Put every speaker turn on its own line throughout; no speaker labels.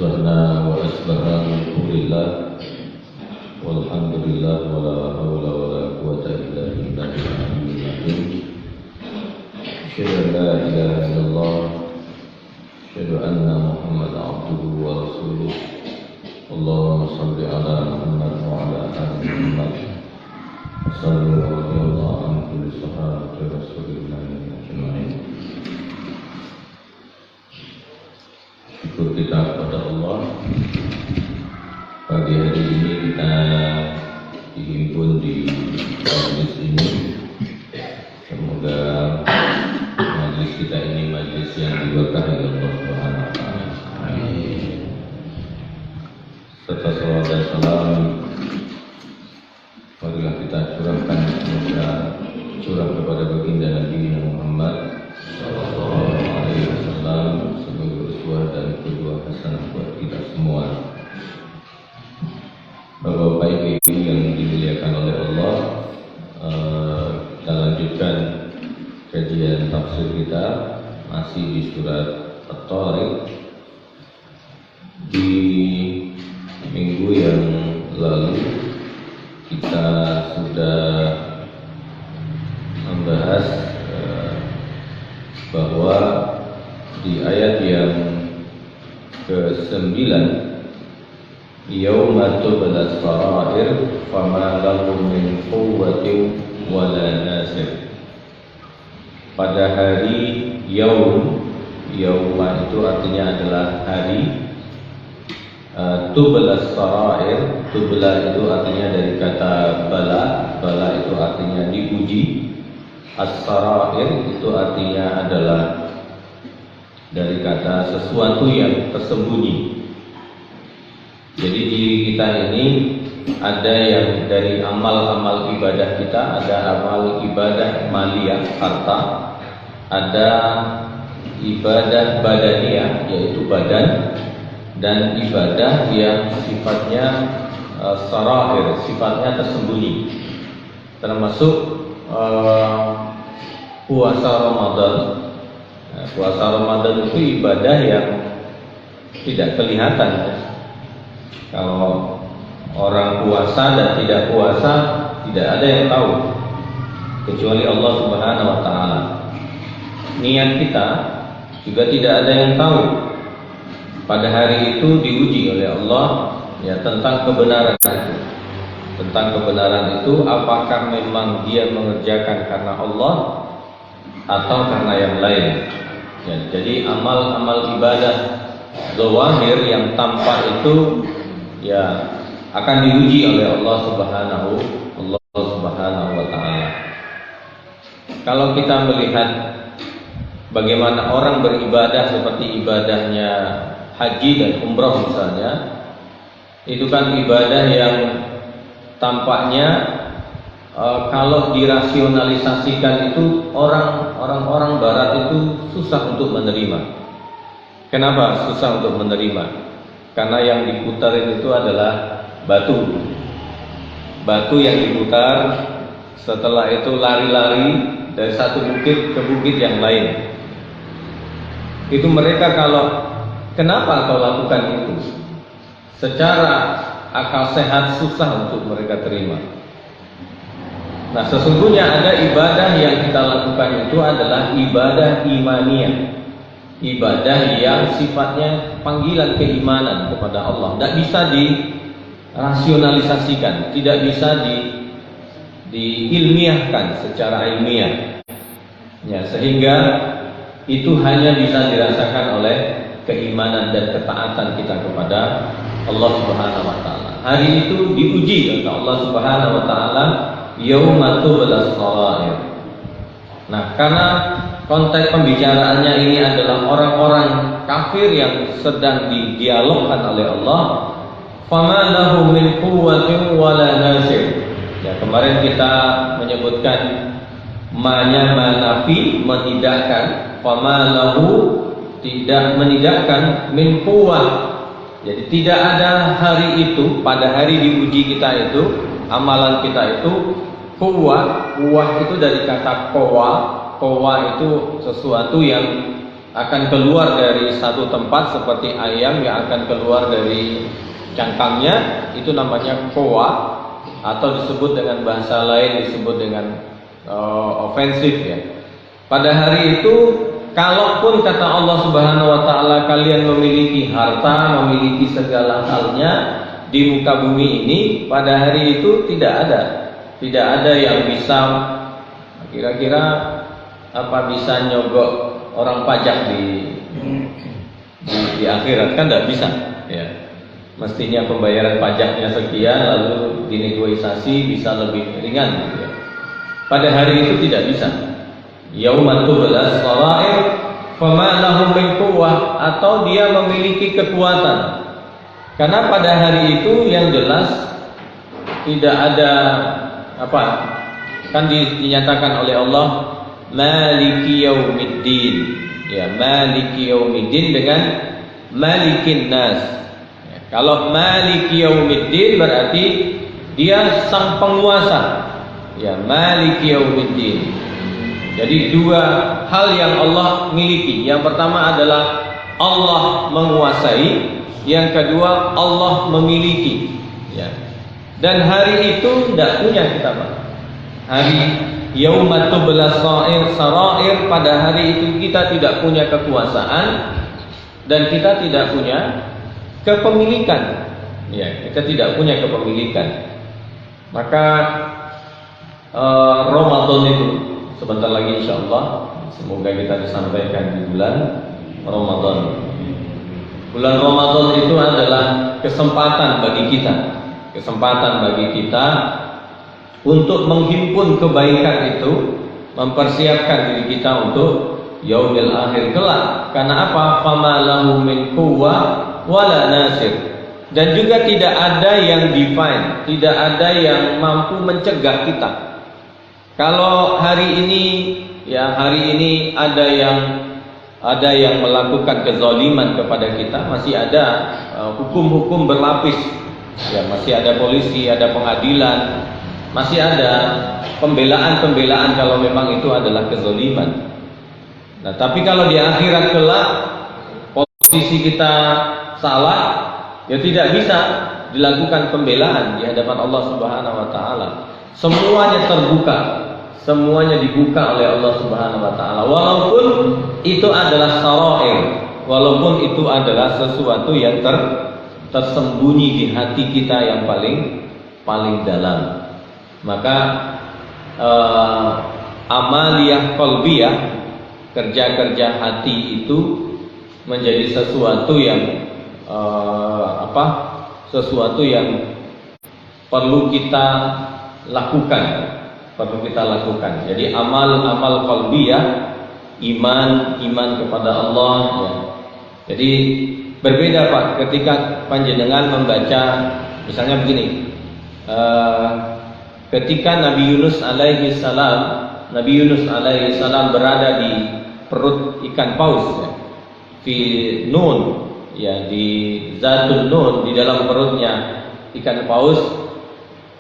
أسبحنا وأسبح الحمد لله والحمد لله ولا حول ولا قوة إلا بالله العلي العظيم أشهد أن لا إله إلا الله أشهد أن محمدا عبده ورسوله اللهم صل على محمد وعلى آل محمد وصلى رضي الله عن كل صحابة رسول الله أجمعين. Syukur kita kepada Allah, pagi hari ini kita dihimpun di majelis ini. Semoga majelis kita ini majelis yang diberkahi Allah Subhanahu wa taala. Amin. Serta salawat dan salam marilah kita curahkan, semoga curah kepada baginda Nabi Muhammad sallallahu alaihi wasallam sebagai uswah dan kedua hasanah buat kita semua. Bapak-bapak Ibu yang dimuliakan oleh Allah, kita lanjutkan kajian tafsir kita masih di surat At-Tariq. Di minggu yang lalu kita sudah membahas bahwa di ayat yang ke-9, yauma tublas sarair fama lahum min quwwatin wala nasir. Pada hari yauma itu artinya adalah hari. Tublas sarair, tubla itu artinya dari kata bala itu artinya diuji. As-sarair itu artinya adalah dari kata sesuatu yang tersembunyi. Jadi diri kita ini ada yang dari amal-amal ibadah kita, ada amal ibadah maliyah, harta, ada ibadah badaniyah, yaitu badan, dan ibadah yang sifatnya sarair, sifatnya tersembunyi, termasuk puasa Ramadan. Puasa Ramadan itu ibadah yang tidak kelihatan. Kalau orang puasa dan tidak puasa, tidak ada yang tahu kecuali Allah Subhanahu wa taala. Niat kita juga tidak ada yang tahu. Pada hari itu diuji oleh Allah ya tentang kebenaran itu. Tentang kebenaran itu, apakah memang dia mengerjakan karena Allah atau karena yang lain. Ya, jadi amal-amal ibadah zahir yang tampak itu ya akan diuji oleh Allah Subhanahu wa taala. Kalau kita melihat bagaimana orang beribadah seperti ibadahnya haji dan umrah misalnya, itu kan ibadah yang tampaknya kalau dirasionalisasikan itu orang-orang barat itu susah untuk menerima. Kenapa susah untuk menerima? Karena yang diputar itu adalah batu yang diputar, setelah itu lari-lari dari satu bukit ke bukit yang lain. Itu mereka kenapa kau lakukan itu? Secara akal sehat susah untuk mereka terima. Nah, sesungguhnya ada ibadah yang kita lakukan itu adalah ibadah imaniyah, ibadah yang sifatnya panggilan keimanan kepada Allah. Tidak bisa dirasionalisasikan, tidak bisa diilmiahkan secara ilmiah. Ya, sehingga itu hanya bisa dirasakan oleh keimanan dan ketaatan kita kepada Allah Subhanahu wa taala. Hari itu diuji oleh Allah Subhanahu wa taala, yauma tublas sarair. Nah, karena konteks pembicaraannya ini adalah orang-orang kafir yang sedang didialogkan oleh Allah, fama lahum min quwwatin wala nasir. Ya, kemarin kita menyebutkan manafi, menidakkan, fama lahu, tidak menidakkan, min quwwah. Jadi tidak ada hari itu, pada hari diuji kita itu, amalan kita itu quwwah itu dari kata qawa itu sesuatu yang akan keluar dari satu tempat seperti ayam yang akan keluar dari cangkangnya, itu namanya kowa, atau disebut dengan bahasa lain disebut dengan ofensif ya. Pada hari itu, kalaupun kata Allah Subhanahu wa taala kalian memiliki harta, memiliki segala halnya di muka bumi ini, pada hari itu tidak ada yang bisa kira-kira bisa nyogok orang pajak di akhirat, kan tidak bisa ya. Mestinya pembayaran pajaknya sekian lalu dinegosiasi bisa lebih ringan gitu ya. Pada hari itu tidak bisa. Yauma tublas sarair fama lahum min quwwah, atau dia memiliki kekuatan. Karena pada hari itu yang jelas tidak ada kan dinyatakan oleh Allah Maliki Yaumiddin ya, Maliki Yaumiddin dengan Malikin Nas ya. Kalau Maliki Yaumiddin berarti dia sang penguasa ya, Maliki Yaumiddin. Jadi dua hal yang Allah miliki. Yang pertama adalah Allah menguasai, yang kedua Allah memiliki ya. Dan hari itu tidak punya kita Pak. Hari Yauma tublas sarair, pada hari itu kita tidak punya kekuasaan dan kita tidak punya kepemilikan. Ya, kita tidak punya kepemilikan. Maka Ramadan itu sebentar lagi insyaallah, semoga kita disampaikan di bulan Ramadan. Bulan Ramadan itu adalah kesempatan bagi kita untuk menghimpun kebaikan itu, mempersiapkan diri kita untuk yaumil akhir kelak. Karena apa? Fama lahu min quwwah wala nasir. Dan juga tidak ada yang divine, tidak ada yang mampu mencegah kita. Kalau hari ini ada yang melakukan kezaliman kepada kita, masih ada hukum-hukum berlapis. Ya, masih ada polisi, ada pengadilan, masih ada pembelaan kalau memang itu adalah kezaliman. Nah, tapi kalau di akhirat kelak posisi kita salah, ya tidak bisa dilakukan pembelaan di hadapan Allah Subhanahu wa taala. Semuanya terbuka, semuanya dibuka oleh Allah Subhanahu wa taala. Walaupun itu adalah sarair, walaupun itu adalah sesuatu yang tersembunyi di hati kita yang paling dalam. Maka amaliyah qalbiyah, kerja-kerja hati itu menjadi sesuatu yang sesuatu yang perlu kita lakukan, Jadi amal qalbiyah, iman kepada Allah ya. Jadi berbeda Pak ketika panjenengan membaca misalnya begini, ketika Nabi Yunus alaihi salam berada di perut ikan paus ya, di Nun ya, di Zatul Nun, di dalam perutnya ikan paus,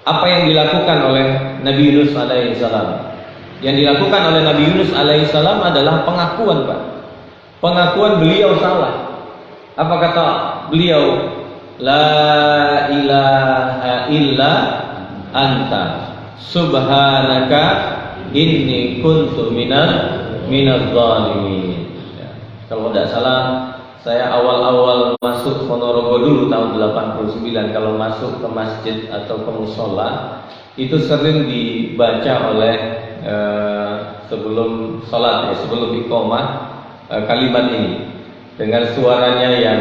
apa yang dilakukan oleh Nabi Yunus alaihi salam? Yang dilakukan oleh Nabi Yunus alaihi salam adalah pengakuan Pak. Pengakuan beliau salah. Apa kata beliau? La ilaha illa anta subhanaka inni kuntu minaz zalimin ya. Kalau tidak salah, saya awal-awal masuk Ponorogo dulu tahun 89, kalau masuk ke masjid atau ke musola itu sering dibaca oleh sebelum sholat ya, sebelum iqamah, kalimat ini dengan suaranya yang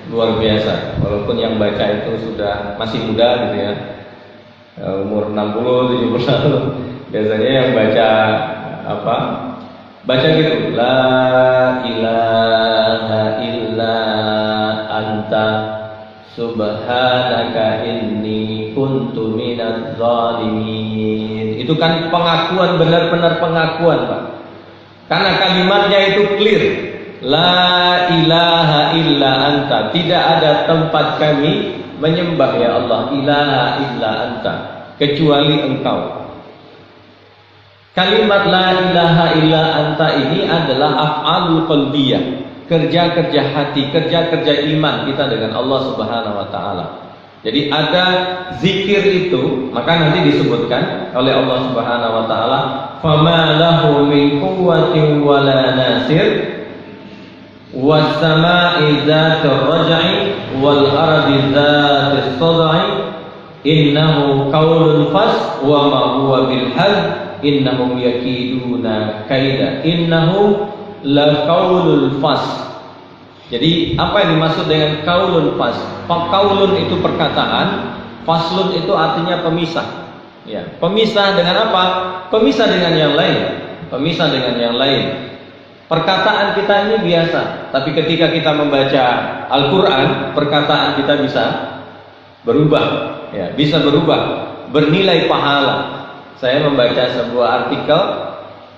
luar biasa. Walaupun yang baca itu masih muda gitu ya, umur 60-70 tahun. Biasanya yang baca gitu, la ilaha illa anta subhanaka inni kuntu minaz zalimin. Itu kan pengakuan, benar-benar pengakuan Pak. Karena kalimatnya itu clear, la ilaha illa anta, tidak ada tempat kami menyembah ya Allah, ilaha illa anta, kecuali engkau. Kalimat la ilaha illa anta ini adalah af'alul qalbiyah, kerja-kerja hati, kerja-kerja iman kita dengan Allah Subhanahu wa taala. Jadi ada zikir itu, maka nanti disebutkan oleh Allah Subhanahu wa taala, "Fama lahu min quwwatin wala nasir, was sama'i dzatir raj'i wal ardi dzatis sad'i, innahu qaulun fas wa ma huwa bil hazl. Innahum yakiduna kaida." Innahu la qaulul fas. Jadi apa yang dimaksud dengan qaulun fas? Qaulun itu perkataan, faslun itu artinya pemisah. Ya, pemisah dengan apa? Pemisah dengan yang lain. Pemisah dengan yang lain. Perkataan kita ini biasa, tapi ketika kita membaca Al-Qur'an, perkataan kita bisa berubah, ya, bisa berubah, bernilai pahala. Saya membaca sebuah artikel,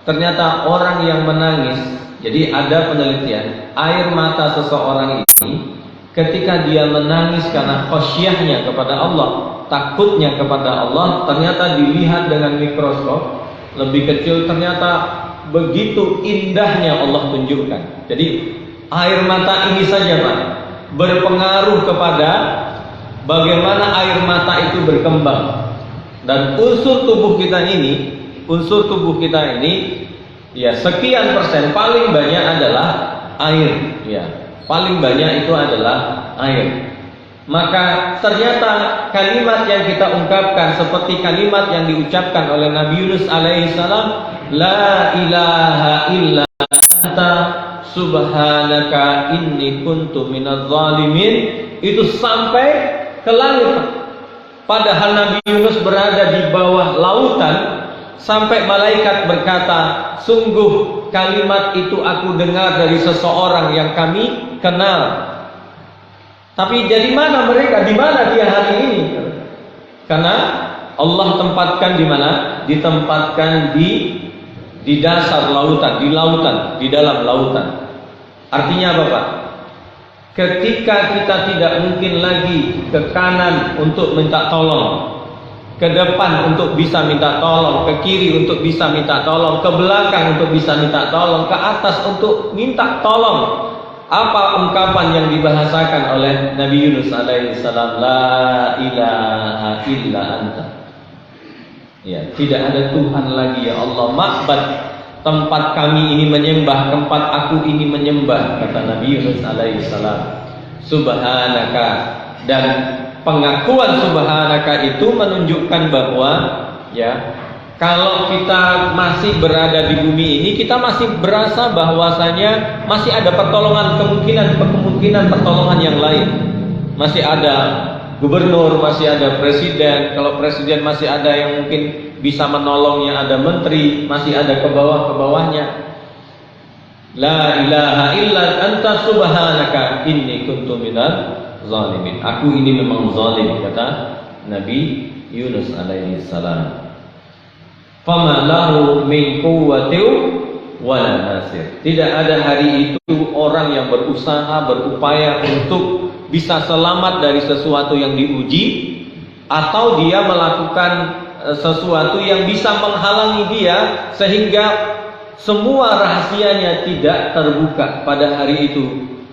ternyata orang yang menangis, jadi ada penelitian, air mata seseorang ini ketika dia menangis karena khosyahnya kepada Allah, takutnya kepada Allah, ternyata dilihat dengan mikroskop lebih kecil, ternyata begitu indahnya Allah tunjukkan. Jadi air mata ini saja Pak berpengaruh kepada bagaimana air mata itu berkembang. Dan unsur tubuh kita ini, ya sekian persen paling banyak adalah air, ya paling banyak itu adalah air. Maka ternyata kalimat yang kita ungkapkan seperti kalimat yang diucapkan oleh Nabi Yunus alaihissalam, la ilaha illa anta subhanaka inni kuntu minadz zalimin, itu sampai ke langit. Padahal Nabi Yunus berada di bawah lautan, sampai malaikat berkata, sungguh kalimat itu aku dengar dari seseorang yang kami kenal. Tapi dari mana mereka? Di mana dia hari ini? Karena Allah tempatkan di mana? Ditempatkan di dasar lautan, di dalam lautan. Artinya apa Pak? Ketika kita tidak mungkin lagi ke kanan untuk minta tolong, ke depan untuk bisa minta tolong, ke kiri untuk bisa minta tolong, ke belakang untuk bisa minta tolong, ke atas untuk minta tolong. Apa ungkapan yang dibahasakan oleh Nabi Yunus alaihissalam? La ilaha illa anta. Ya, tidak ada Tuhan lagi ya Allah. Ma'bad, tempat kami ini menyembah, tempat aku ini menyembah, kata Nabi Yunus alaihissalam. Subhanaka. Dan pengakuan subhanaka itu menunjukkan bahwa ya, kalau kita masih berada di bumi ini, kita masih berasa bahwasanya masih ada pertolongan, kemungkinan pertolongan yang lain. Masih ada gubernur, masih ada presiden. Kalau presiden masih ada yang mungkin bisa menolongnya, ada menteri, masih ada ke bawahnya. La ilaha illa anta subhanaka inni kuntu minadz zalimin. Aku ini memang zalim, kata Nabi Yunus alaihi salam. Fama lahu min quwwatin wala nasir. Tidak ada hari itu orang yang berusaha, berupaya untuk bisa selamat dari sesuatu yang diuji, atau dia melakukan sesuatu yang bisa menghalangi dia sehingga semua rahasianya tidak terbuka pada hari itu.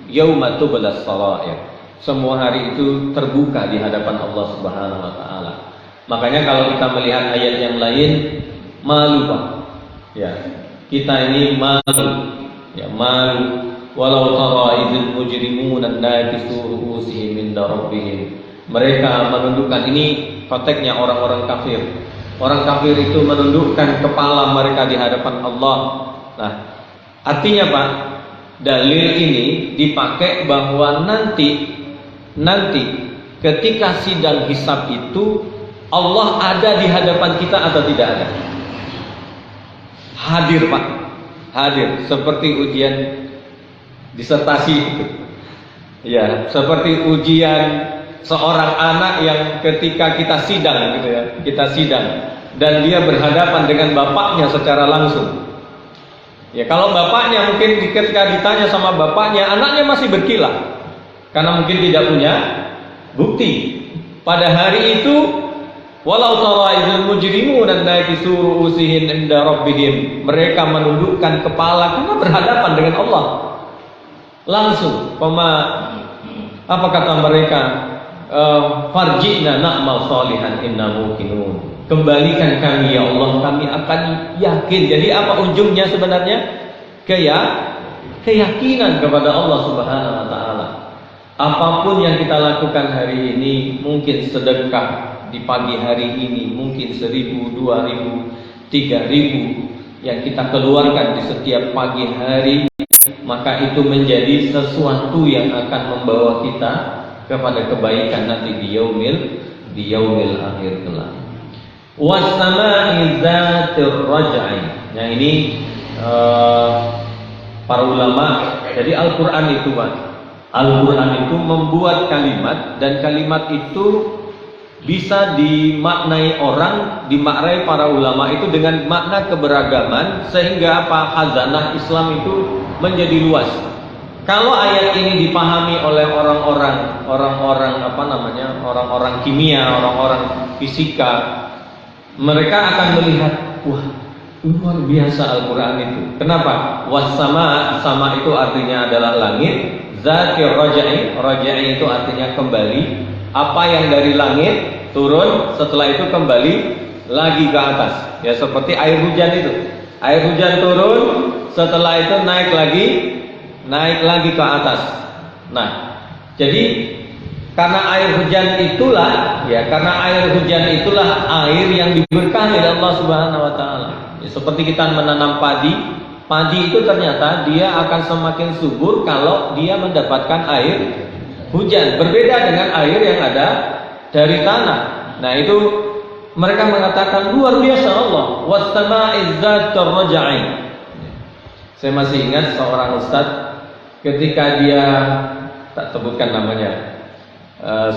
Yauma tublas sarair. Semua hari itu terbuka di hadapan Allah Subhanahu wa taala. Makanya kalau kita melihat ayat yang lain, malu Pak. Ya, kita ini malu. Ya, malu. Walau tara idzil mujrimuna nakisu ru'usihim inda rabbihim. Mereka menundukkan, ini prakteknya orang-orang kafir. Orang kafir itu menundukkan kepala mereka di hadapan Allah. Nah, artinya Pak, dalil ini dipakai bahwa nanti ketika sidang hisab itu Allah ada di hadapan kita atau tidak ada? Hadir Pak, hadir, seperti ujian disertasi itu. Ya, seperti ujian seorang anak yang ketika kita sidang gitu ya, kita sidang dan dia berhadapan dengan bapaknya secara langsung. Ya, kalau bapaknya mungkin ketika ditanya sama bapaknya, anaknya masih berkilah karena mungkin tidak punya bukti. Pada hari itu Walau tara idzal mujrimuna nakisu ru'usihim inda rabbihim. Mereka menundukkan kepala karena berhadapan dengan Allah. Langsung, apa kata mereka? Farji'na na'mal salihan inna muqinun. Kembalikan kami ya Allah, kami akan yakin. Jadi apa ujungnya sebenarnya? Keyakinan kepada Allah Subhanahu wa taala. Apapun yang kita lakukan hari ini, mungkin sedekah di pagi hari ini, mungkin 1.000, 2.000, 3.000 yang kita keluarkan di setiap pagi hari, maka itu menjadi sesuatu yang akan membawa kita kepada kebaikan nanti di yaumil akhir kelak. Was-sama'i dzatir raj'i. Nah ini para ulama, jadi Al-Quran itu Pak, Al-Quran itu membuat kalimat, dan kalimat itu bisa dimaknai orang, dimaknai para ulama itu dengan makna keberagaman, sehingga apa, khazanah Islam itu menjadi luas. Kalau ayat ini dipahami oleh orang-orang kimia, orang-orang fisika, mereka akan melihat, wah, luar biasa Al-Quran itu. Kenapa? Was-sama, sama itu artinya adalah langit. Zatir raj'i, raj'i itu artinya kembali. Apa yang dari langit turun, setelah itu kembali lagi ke atas. Ya seperti air hujan itu. Air hujan turun, setelah itu naik lagi ke atas. Nah, jadi karena air hujan itulah air yang diberkahi oleh Allah Subhanahu wa taala. Ya, seperti kita menanam padi itu ternyata dia akan semakin subur kalau dia mendapatkan air hujan, berbeda dengan air yang ada dari tanah. Nah, itu mereka mengatakan luar biasa Allah. Was-sama'i dzatir raj'i. Saya masih ingat seorang ustadz ketika dia, tak sebutkan namanya,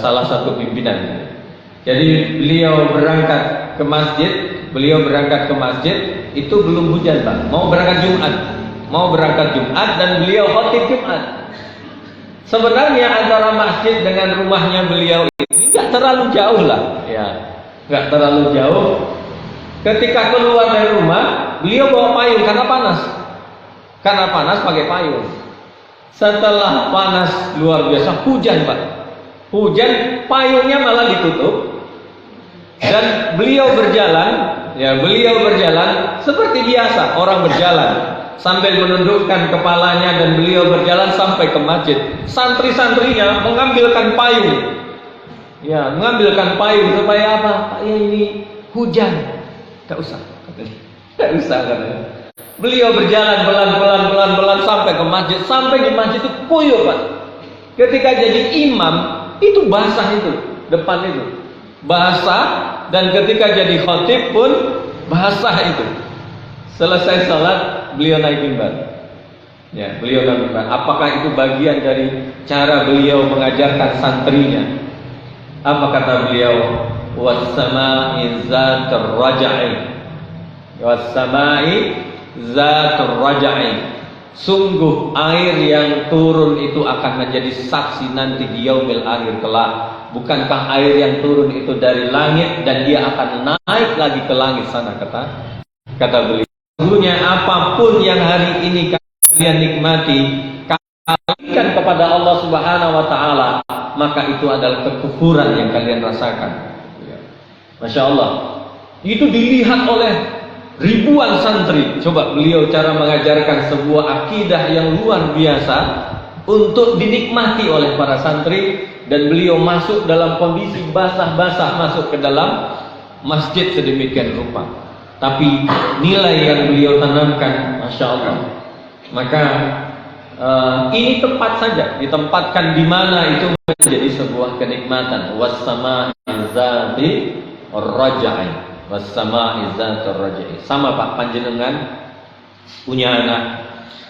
salah satu pimpinan. Jadi beliau berangkat ke masjid, itu belum hujan Pak. Mau berangkat Jumat dan beliau khotib Jumat. Sebenarnya antara masjid dengan rumahnya beliau ini nggak terlalu jauh lah, ya, nggak terlalu jauh. Ketika keluar dari rumah, beliau bawa payung karena panas pakai payung. Setelah panas luar biasa, hujan Pak. Hujan, payungnya malah ditutup. Dan beliau berjalan seperti biasa orang berjalan sambil menundukkan kepalanya, dan beliau berjalan sampai ke masjid. Santri-santrinya mengambilkan payung. Ya, mengambilkan payung supaya apa? Pak, ya ini hujan. Enggak usah katanya. Beliau berjalan pelan-pelan sampai ke masjid. Sampai di masjid itu kuyup Pak. Ketika jadi imam itu basah, itu depan itu basah, dan ketika jadi khatib pun basah itu. Selesai salat beliau naik mimbar. Ya, beliau naik mimbar. Apakah itu bagian dari cara beliau mengajarkan santrinya? Apa kata beliau? Was-sama'i dzatir raj'i. Was-sama'i dzatir raj'i. Sungguh air yang turun itu akan menjadi saksi nanti di yaumil akhir kelak. Bukankah air yang turun itu dari langit dan dia akan naik lagi ke langit sana, kata beliau. Sesungguhnya apapun yang hari ini kalian nikmati, kalian kepada Allah Subhanahu wa taala, maka itu adalah kekufuran yang kalian rasakan. Masya Allah. Itu dilihat oleh ribuan santri. Coba beliau cara mengajarkan sebuah akidah yang luar biasa untuk dinikmati oleh para santri, dan beliau masuk dalam kondisi basah-basah masuk ke dalam masjid sedemikian rupa. Tapi nilai yang beliau tanamkan, Masya Allah. Maka ini tepat saja ditempatkan di mana itu menjadi sebuah kenikmatan. Was-sama'i dzatir raj'i. Was-sama'i dzatir raj'i. Sama Pak, panjenengan punya anak.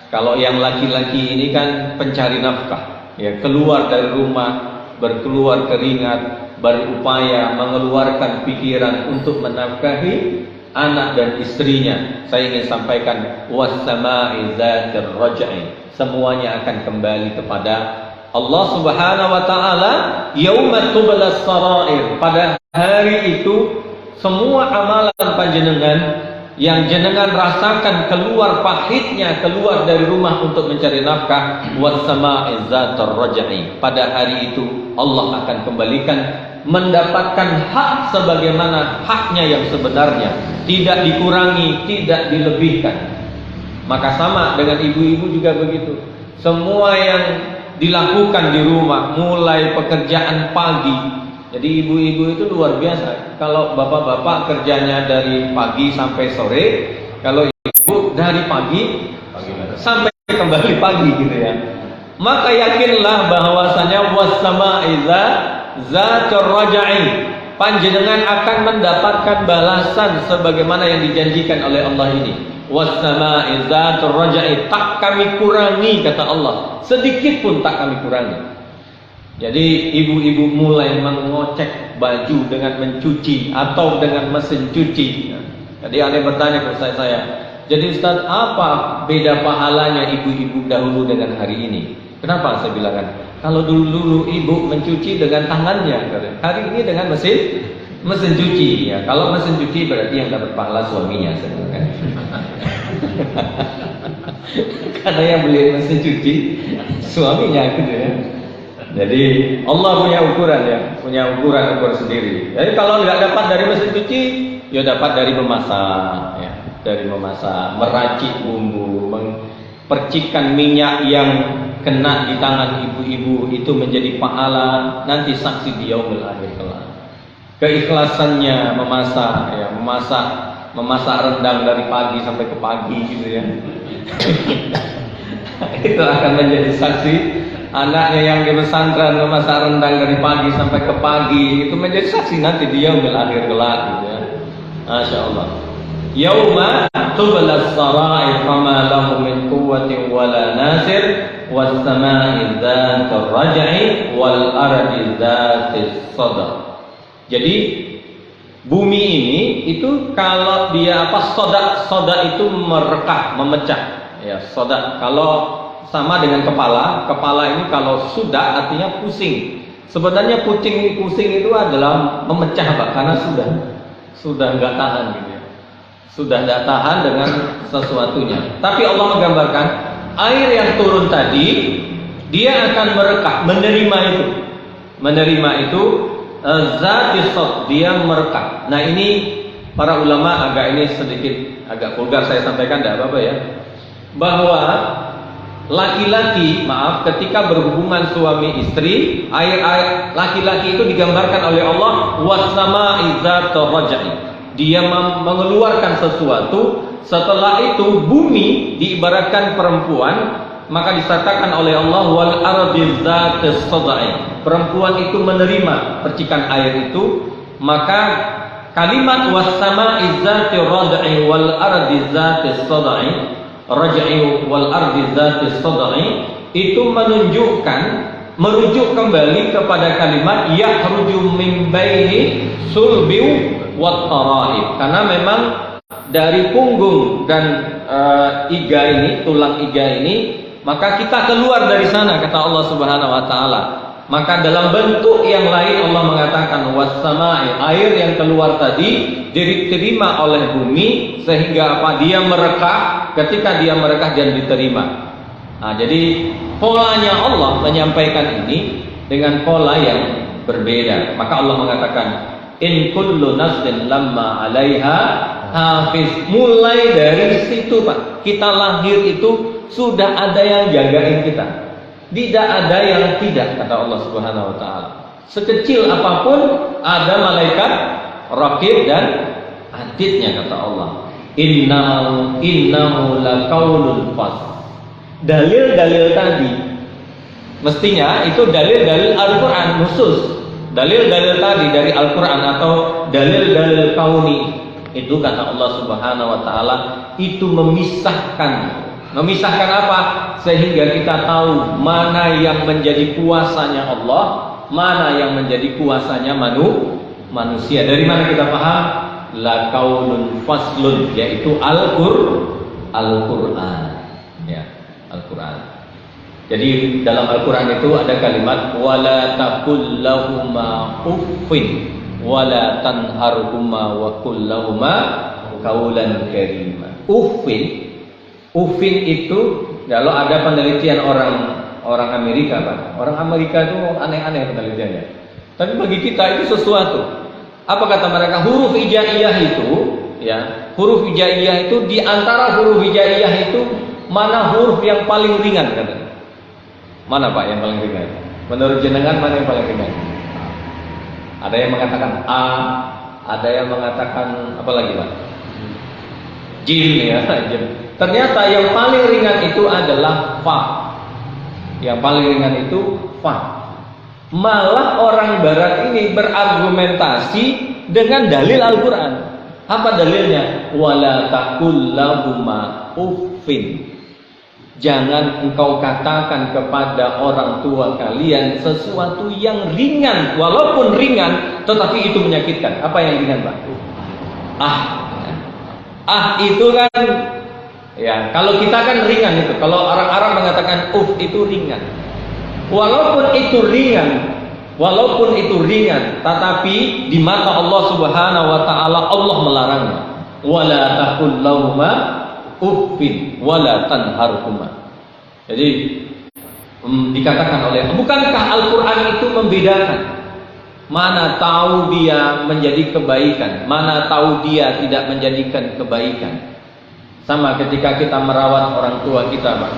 Kalau yang laki-laki ini kan pencari nafkah, ya, keluar dari rumah, berkeluar keringat, berupaya mengeluarkan pikiran untuk menafkahi anak dan istrinya. Saya ingin sampaikan was-sama'i dzatir raj'i. Semuanya akan kembali kepada Allah Subhanahu wa taala yauma tublas sarair, pada hari itu semua amalan panjenengan yang jenengan rasakan keluar pahitnya keluar dari rumah untuk mencari nafkah, was-sama'i dzatar raj'i, pada hari itu Allah akan kembalikan mendapatkan hak sebagaimana haknya yang sebenarnya, tidak dikurangi, tidak dilebihkan. Maka sama dengan ibu-ibu juga begitu. Semua yang dilakukan di rumah, mulai pekerjaan pagi. Jadi ibu-ibu itu luar biasa. Kalau bapak-bapak kerjanya dari pagi sampai sore, kalau ibu dari pagi sampai kembali pagi gitu ya. Maka yakinlah bahwasanya was-sama'i dzatur raj'i, panjenengan akan mendapatkan balasan sebagaimana yang dijanjikan oleh Allah ini. Was-sama'i dzatur raj'i, tak kami kurangi kata Allah, sedikit pun tak kami kurangi. Jadi ibu-ibu mulai mengocek baju dengan mencuci atau dengan mesin cuci. Jadi ada yang bertanya kepada saya, jadi Ustaz, apa beda pahalanya ibu-ibu dahulu dengan hari ini? Kenapa? Saya bilang kan, kalau dulu ibu mencuci dengan tangannya, hari ini dengan mesin cuci. Ya, kalau mesin cuci berarti yang dapat pahala suaminya sebenarnya. Karena yang beli mesin cuci suaminya gitu ya. Jadi Allah punya ukuran ya, punya ukuran sendiri. Jadi kalau nggak dapat dari mesin cuci, ya dapat dari memasak, ya, dari memasak, meracik bumbu, percikan minyak yang kena di tangan ibu-ibu itu menjadi pahala nanti saksi di yaumil akhir kelak. Keikhlasannya memasak, ya, memasak rendang dari pagi sampai ke pagi gitu ya. Itu akan menjadi saksi. Anaknya yang di pesantren memasak rendang dari pagi sampai ke pagi, itu menjadi saksi nanti di yaumil akhir kelak gitu ya. Masya Allah. Yauma tublas sarair fama lahu min quwwatin wala nasir was sama'i dzatur raj'i wal ardi dzatis sadr. Jadi bumi ini itu kalau dia soda itu merekah, memecah. Ya, soda kalau sama dengan kepala ini kalau sudah artinya pusing. Sebenarnya pusing itu adalah memecah Pak, karena sudah nggak tahan gitu ya. Sudah nggak tahan dengan sesuatunya. Tapi Allah menggambarkan air yang turun tadi dia akan merekah, menerima itu zatisot, dia merekah. Nah ini para ulama agak sedikit vulgar saya sampaikan, tidak apa-apa ya, bahwa laki-laki, ketika berhubungan suami istri, air laki-laki itu digambarkan oleh Allah was-sama'i dzatur raj'i. Dia mengeluarkan sesuatu, setelah itu bumi diibaratkan perempuan, maka disatakan oleh Allah wal ardi dzatis sad'i. Perempuan itu menerima percikan air itu, maka kalimat was-sama'i dzatir raj'i wal ardi dzatis sad'i, raj'i wal ardi dzatis sad'i, itu merujuk kembali kepada kalimat yakhruju min baini sulbi wat tara'ib, karena memang dari punggung dan tulang iga ini, maka kita keluar dari sana kata Allah Subhanahu wa taala. Maka dalam bentuk yang lain Allah mengatakan was-sama'i, air yang keluar tadi diterima oleh bumi sehingga dia merekah, ketika dia merekah dan diterima. Nah, jadi polanya Allah menyampaikan ini dengan pola yang berbeda. Maka Allah mengatakan in kullu nafsin lamma 'alaiha hafiz. Mulai dari situ Pak, kita lahir itu sudah ada yang jagain kita. Tidak ada yang tidak, kata Allah Subhanahu wa taala. Sekecil apapun ada malaikat raqib dan atidnya, kata Allah. Innahu laqaulul fasl. Dalil-dalil tadi mestinya itu dalil-dalil Al-Qur'an khusus. Dalil-dalil tadi dari Al-Qur'an atau dalil-dalil kauni itu, kata Allah Subhanahu wa taala, itu memisahkan apa? Sehingga kita tahu mana yang menjadi kuasanya Allah, mana yang menjadi kuasanya manusia. Dari mana kita paham? La qaulun faslun, yaitu Al-Qur'an. Ya, Al-Qur'an. Jadi dalam Al-Quran itu ada kalimat wala taqul lahuma uffin wala tanharhuma wa qul lahuma qaulan karima. Uffin itu kalau ada penelitian orang Amerika, Pak. Orang Amerika itu aneh-aneh penelitiannya. Tapi bagi kita itu sesuatu. Apa kata mereka? Huruf hijaiyah itu, ya, huruf hijaiyah itu di antara huruf hijaiyah itu mana huruf yang paling ringan katanya? Mana Pak yang paling ringan? Menurut jenengan mana yang paling ringan? Ada yang mengatakan A, ada yang mengatakan apa lagi Pak? Jim ya, jim. Ternyata yang paling ringan itu adalah fa. Yang paling ringan itu fa. Malah orang barat ini berargumentasi dengan dalil Al-Quran. Apa dalilnya? Wala taqul lahuma uffin. Jangan engkau katakan kepada orang tua kalian sesuatu yang ringan. Walaupun ringan, tetapi itu menyakitkan. Apa yang ringan Pak? Itu kan, ya, kalau kita kan ringan itu. Kalau orang Arab mengatakan itu ringan. Walaupun itu ringan, tetapi di mata Allah Subhanahu wa taala Allah melarangnya. Wala taqul lahuma uffin wala tanharhuma. Jadi dikatakan oleh, bukankah Al-Qur'an itu membedakan? Mana tahu dia menjadi kebaikan, mana tahu dia tidak menjadikan kebaikan. Sama ketika kita merawat orang tua kita, Pak.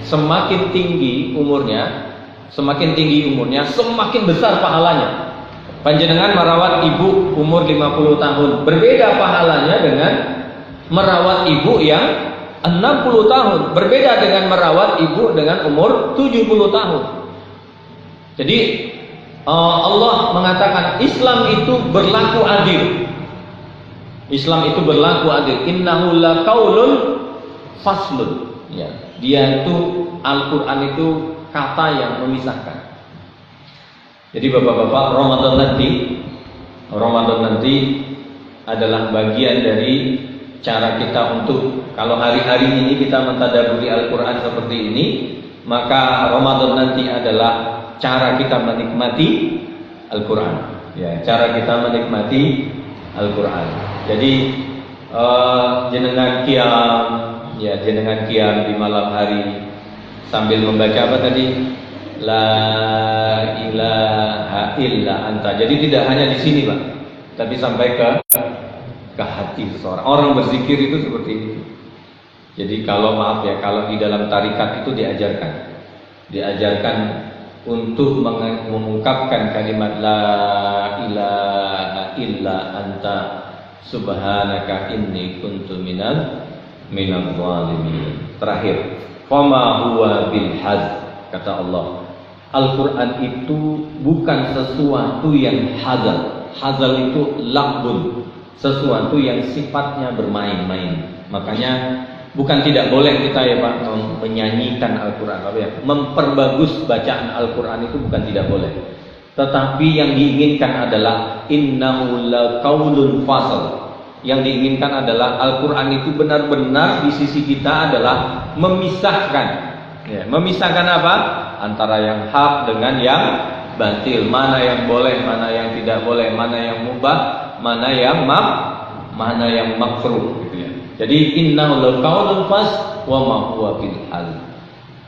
Semakin tinggi umurnya, semakin besar pahalanya. Panjenengan merawat ibu umur 50 tahun, berbeda pahalanya dengan merawat ibu yang 60 tahun, berbeda dengan merawat ibu dengan umur 70 tahun. Jadi Allah mengatakan Islam itu berlaku adil. Innahu laqaulun faslun. Ya, dia itu Al-Qur'an itu kata yang memisahkan. Jadi Bapak-bapak, Ramadan nanti adalah bagian dari cara kita untuk, kalau hari-hari ini kita mentadaburi Al-Quran seperti ini, maka Ramadan nanti adalah cara kita menikmati Al-Quran. Ya, cara kita menikmati Al-Quran. Jadi jenengan qiyam di malam hari sambil membaca apa tadi? La ilaha illa anta. Jadi tidak hanya di sini, Pak, tapi sampai ke hati seseorang. Orang berzikir itu seperti itu. Jadi kalau di dalam tarikat itu diajarkan untuk mengungkapkan kalimat la ilaha illa anta subhanaka inni kuntu minaz zalimin. Terakhir, fama huwa bil haz, kata Allah. Al-Quran itu bukan sesuatu yang hazal. Hazal itu lakbun, sesuatu yang sifatnya bermain-main. Makanya bukan tidak boleh kita ya Pak menyanyikan Al-Quran, memperbagus bacaan Al-Quran itu bukan tidak boleh. Tetapi yang diinginkan adalah innahu laqaulun fasl. Yang diinginkan adalah Al-Quran itu benar-benar di sisi kita adalah memisahkan. Ya, memisahkan apa? Antara yang hak dengan yang batil. Mana yang boleh, mana yang tidak boleh, mana yang mubah, mana yang makruh gitu ya. Jadi innahu laqaulun fasl wa ma huwa bil hal.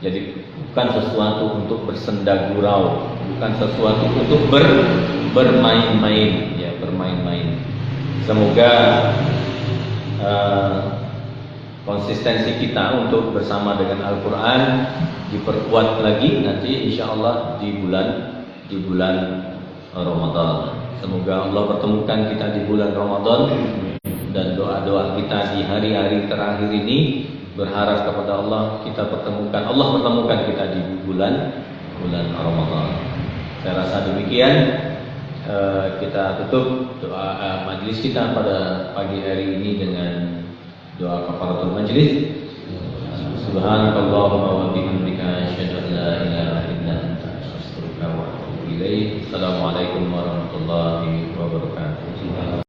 Jadi bukan sesuatu untuk bersenda gurau, bukan sesuatu untuk bermain-main, ya, bermain-main. Semoga konsistensi kita untuk bersama dengan Al-Quran diperkuat lagi nanti insya Allah di bulan Ramadan. Semoga Allah pertemukan kita di bulan Ramadan, dan doa-doa kita di hari-hari terakhir ini berharap kepada Allah Allah pertemukan kita di bulan Ramadan. Saya rasa demikian. Kita tutup doa majelis kita pada pagi hari ini dengan doa kafaratul majlis. Subhanakallahumma wa bihamdika asyhadu an la ilaha illa anta astaghfiruka wa atubu ilaik. Assalamualaikum warahmatullahi wabarakatuh.